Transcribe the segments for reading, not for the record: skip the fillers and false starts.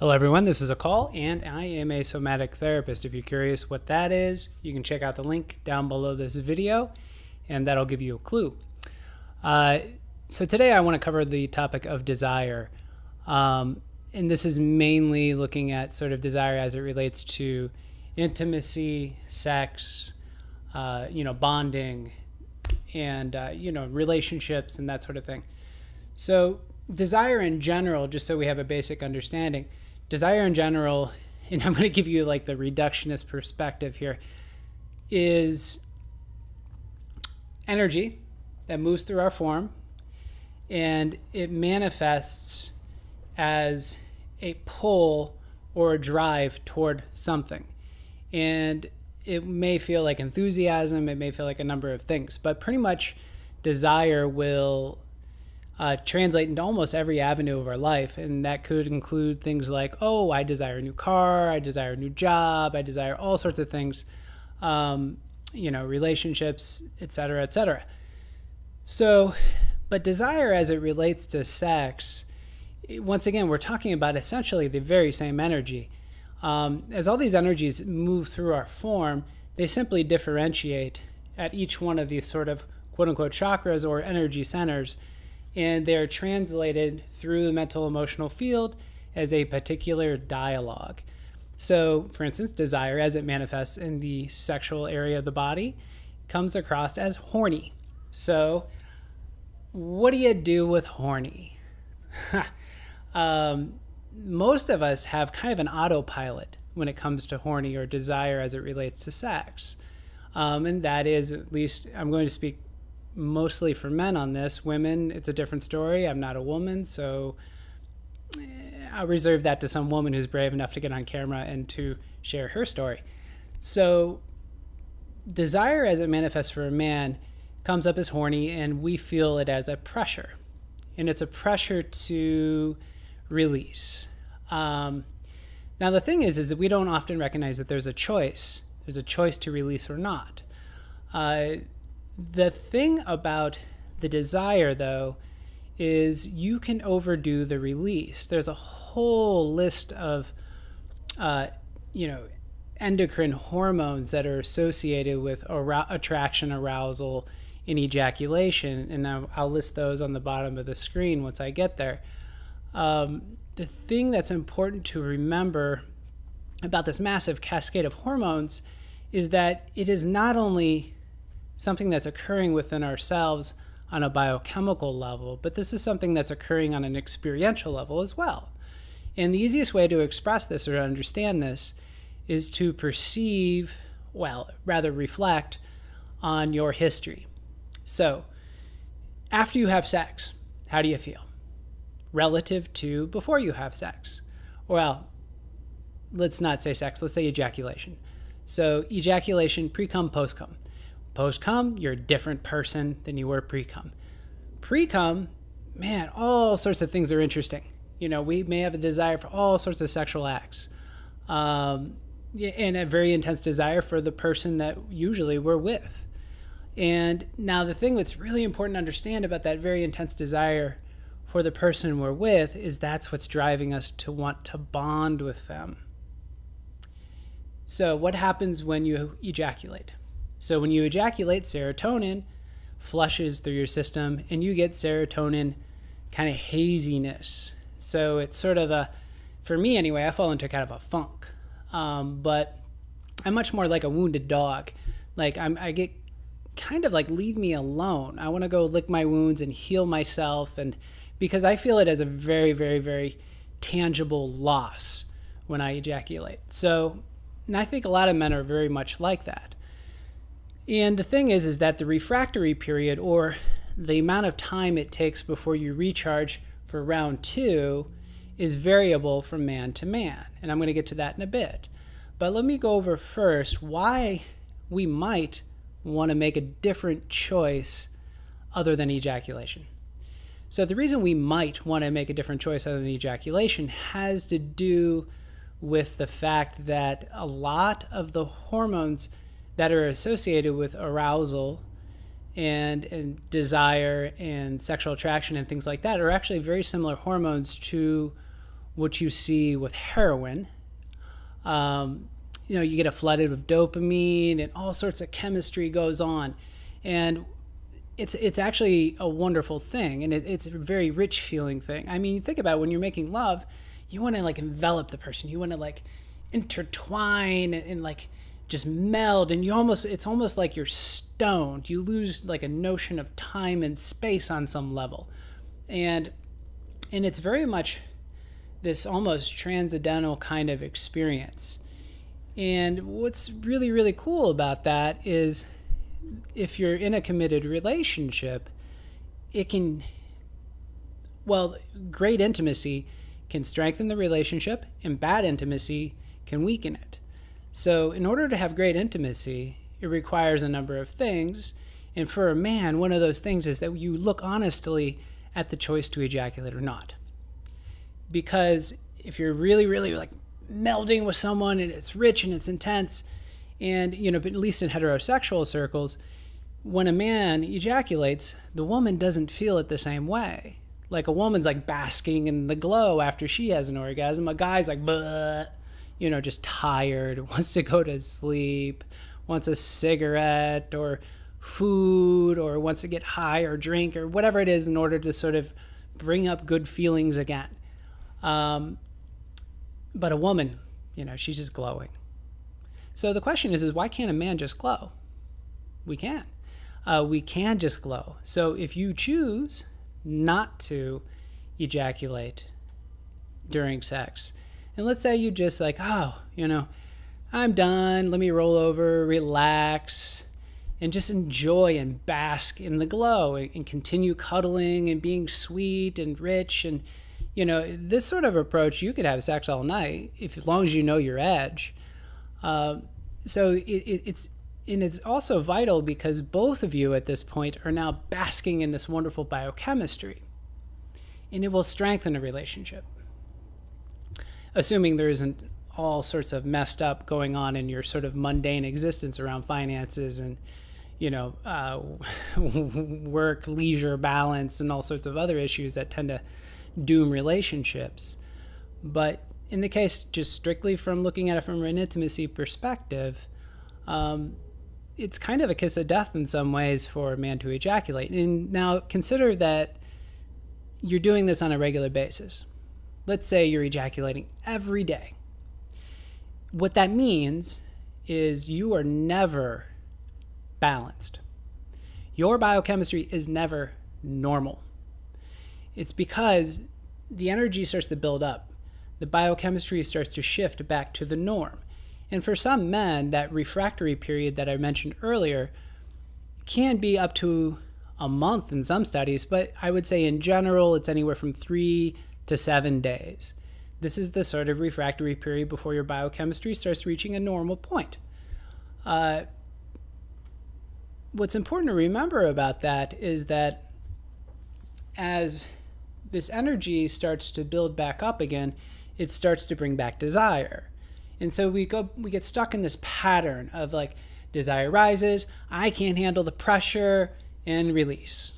Hello, everyone. This is Akal, and I am a somatic therapist. If you're curious what that is, you can check out the link down below this video, and that'll give you a clue. So today I want to cover the topic of desire. And this is mainly looking at sort of desire as it relates to intimacy, sex, bonding, and, relationships and that sort of thing. So desire in general, just so we have a basic understanding, desire in general, and I'm going to give you like the reductionist perspective here, is energy that moves through our form, and it manifests as a pull or a drive toward something. And it may feel like enthusiasm, it may feel like a number of things, but pretty much desire will translate into almost every avenue of our life. And that could include things like, oh, I desire a new car, I desire a new job, I desire all sorts of things, relationships, et cetera, et cetera. So, but desire as it relates to sex, once again, we're talking about essentially the very same energy. As all these energies move through our form, they simply differentiate at each one of these sort of quote unquote chakras or energy centers, and they're translated through the mental emotional field as a particular dialogue. So, for instance, desire as it manifests in the sexual area of the body comes across as horny. So, what do you do with horny? Most of us have kind of an autopilot when it comes to horny or desire as it relates to sex. And that is, at least I'm going to speak mostly for men on this. Women, it's a different story. I'm not a woman, so I'll reserve that to some woman who's brave enough to get on camera and to share her story. So desire as it manifests for a man comes up as horny, and we feel it as a pressure. And it's a pressure to release. Now the thing is that we don't often recognize that there's a choice. There's a choice to release or not. The thing about the desire, though, is you can overdo the release. There's a whole list of, endocrine hormones that are associated with attraction, arousal, and ejaculation. And I'll list those on the bottom of the screen once I get there. The thing that's important to remember about this massive cascade of hormones is that it is not only something that's occurring within ourselves on a biochemical level, but this is something that's occurring on an experiential level as well. And the easiest way to express this or to understand this is to reflect on your history. So, after you have sex, how do you feel? Relative to before you have sex. Well, let's not say sex, let's say ejaculation. So, ejaculation, pre-cum, post-cum. Post-cum, you're a different person than you were pre-cum. Pre-cum, man, all sorts of things are interesting. We may have a desire for all sorts of sexual acts, and a very intense desire for the person that usually we're with. And now the thing that's really important to understand about that very intense desire for the person we're with is that's what's driving us to want to bond with them. So what happens when you ejaculate? So when you ejaculate, serotonin flushes through your system, and you get serotonin kind of haziness. So it's sort of for me anyway, I fall into kind of a funk. But I'm much more like a wounded dog. Like I get kind of like, leave me alone. I want to go lick my wounds and heal myself, and because I feel it as a very, very, very tangible loss when I ejaculate. So, and I think a lot of men are very much like that. And the thing is that the refractory period, or the amount of time it takes before you recharge for round 2, is variable from man to man. And I'm going to get to that in a bit. But let me go over first why we might want to make a different choice other than ejaculation. So the reason we might want to make a different choice other than ejaculation has to do with the fact that a lot of the hormones that are associated with arousal and desire and sexual attraction and things like that are actually very similar hormones to what you see with heroin. You get flooded with dopamine and all sorts of chemistry goes on. And it's actually a wonderful thing, and it's a very rich feeling thing. I mean, you think about it, when you're making love, you want to like envelop the person, you want to like intertwine and like just meld, and it's almost like you're stoned. You lose like a notion of time and space on some level, and it's very much this almost transcendental kind of experience. And what's really, really cool about that is, if you're in a committed relationship, great intimacy can strengthen the relationship, and bad intimacy can weaken it. So in order to have great intimacy, it requires a number of things. And for a man, one of those things is that you look honestly at the choice to ejaculate or not. Because if you're really, really like melding with someone and it's rich and it's intense, and, but at least in heterosexual circles, when a man ejaculates, the woman doesn't feel it the same way. Like a woman's like basking in the glow after she has an orgasm. A guy's like, just tired, wants to go to sleep, wants a cigarette or food, or wants to get high or drink or whatever it is in order to sort of bring up good feelings again. But a woman, she's just glowing. So the question is why can't a man just glow? We can. We can just glow. So if you choose not to ejaculate during sex, and let's say you just like, I'm done, let me roll over, relax, and just enjoy and bask in the glow and continue cuddling and being sweet and rich. And, this sort of approach, you could have sex all night as long as you know your edge. So it's also vital because both of you at this point are now basking in this wonderful biochemistry, and it will strengthen a relationship. Assuming there isn't all sorts of messed up going on in your sort of mundane existence around finances and, work, leisure, balance, and all sorts of other issues that tend to doom relationships. But in the case, just strictly from looking at it from an intimacy perspective, it's kind of a kiss of death in some ways for a man to ejaculate. And now consider that you're doing this on a regular basis. Let's say you're ejaculating every day. What that means is you are never balanced. Your biochemistry is never normal. It's because the energy starts to build up. The biochemistry starts to shift back to the norm. And for some men, that refractory period that I mentioned earlier can be up to a month in some studies, but I would say in general, it's anywhere from 3 to 7 days. This is the sort of refractory period before your biochemistry starts reaching a normal point. What's important to remember about that is that as this energy starts to build back up again, it starts to bring back desire. And so we get stuck in this pattern of like, desire rises, I can't handle the pressure, and release.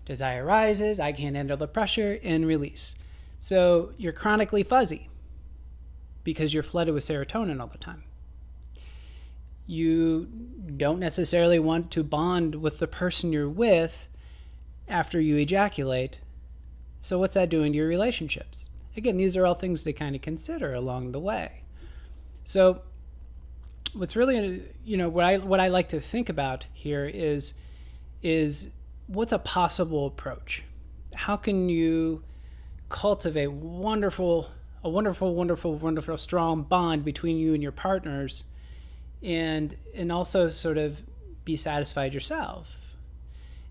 Desire rises, I can't handle the pressure, and release. So you're chronically fuzzy because you're flooded with serotonin all the time. You don't necessarily want to bond with the person you're with after you ejaculate. So what's that doing to your relationships? Again, these are all things to kind of consider along the way. So what's really, what I like to think about here is what's a possible approach? How can you cultivate a wonderful, strong bond between you and your partners, and also sort of be satisfied yourself?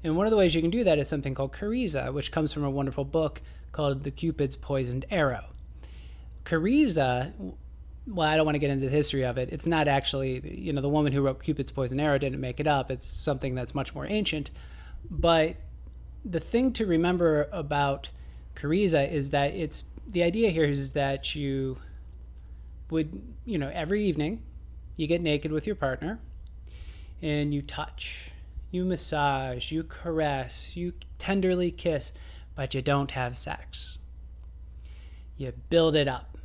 And one of the ways you can do that is something called Cariza, which comes from a wonderful book called The Cupid's Poisoned Arrow. Cariza, well, I don't want to get into the history of it. It's not actually, the woman who wrote Cupid's Poisoned Arrow didn't make it up. It's something that's much more ancient. But the thing to remember about Cariza is that the idea here is that you would, every evening you get naked with your partner and you touch, you massage, you caress, you tenderly kiss, but you don't have sex. you build it up.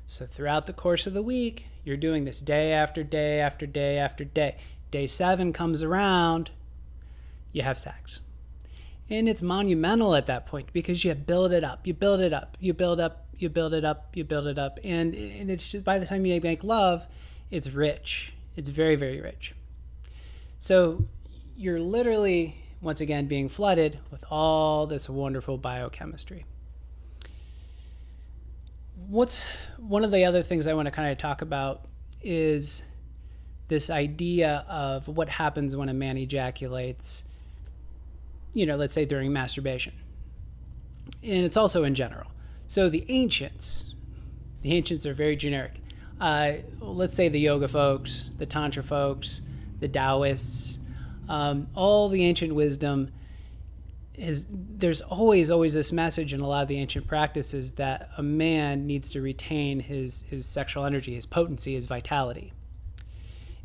So throughout the course of the week, you're doing this day after day after day after day. Day 7 comes around, you have sex. And it's monumental at that point because you build it up, you build it up, you build up, you build it up, you build it up. And it's just, by the time you make love, it's rich. It's very, very rich. So you're literally, once again, being flooded with all this wonderful biochemistry. What's one of the other things I want to kind of talk about is this idea of what happens when a man ejaculates, let's say during masturbation. And it's also in general. So the ancients are very generic. Let's say the yoga folks, the tantra folks, the Taoists, all the ancient wisdom there's always this message in a lot of the ancient practices that a man needs to retain his sexual energy, his potency, his vitality.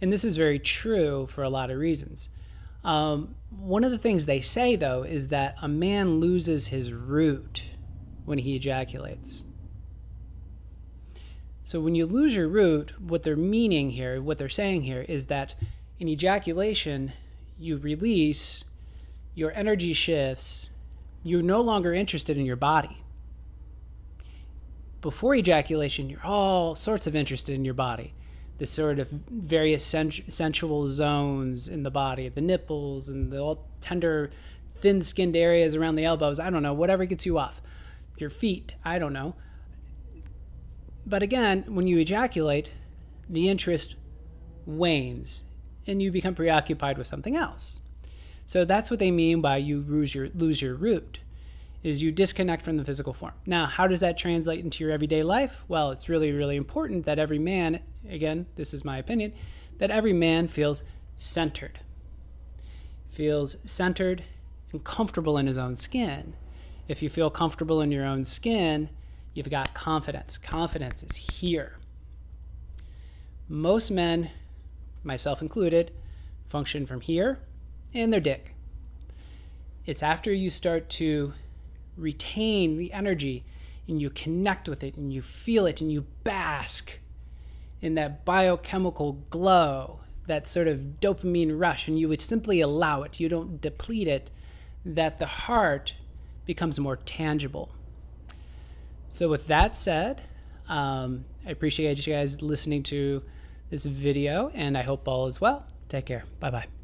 And this is very true for a lot of reasons. One of the things they say, though, is that a man loses his root when he ejaculates. So when you lose your root, what they're saying here is that in ejaculation, you release, your energy shifts, you're no longer interested in your body. Before ejaculation, you're all sorts of interested in your body. The sort of various sensual zones in the body, the nipples and the all tender, thin-skinned areas around the elbows, I don't know, whatever gets you off. Your feet, I don't know. But again, when you ejaculate, the interest wanes and you become preoccupied with something else. So that's what they mean by you lose your root, is you disconnect from the physical form. Now, how does that translate into your everyday life? Well, it's really, really important that every man, again, this is my opinion, that every man feels centered and comfortable in his own skin. If you feel comfortable in your own skin, you've got confidence. Confidence is here. Most men, myself included, function from here and their dick. It's after you start to retain the energy and you connect with it and you feel it and you bask in that biochemical glow, that sort of dopamine rush, and you would simply allow it, you don't deplete it, that the heart becomes more tangible. So with that said, I appreciate you guys listening to this video, and I hope all is well. Take care. Bye-bye.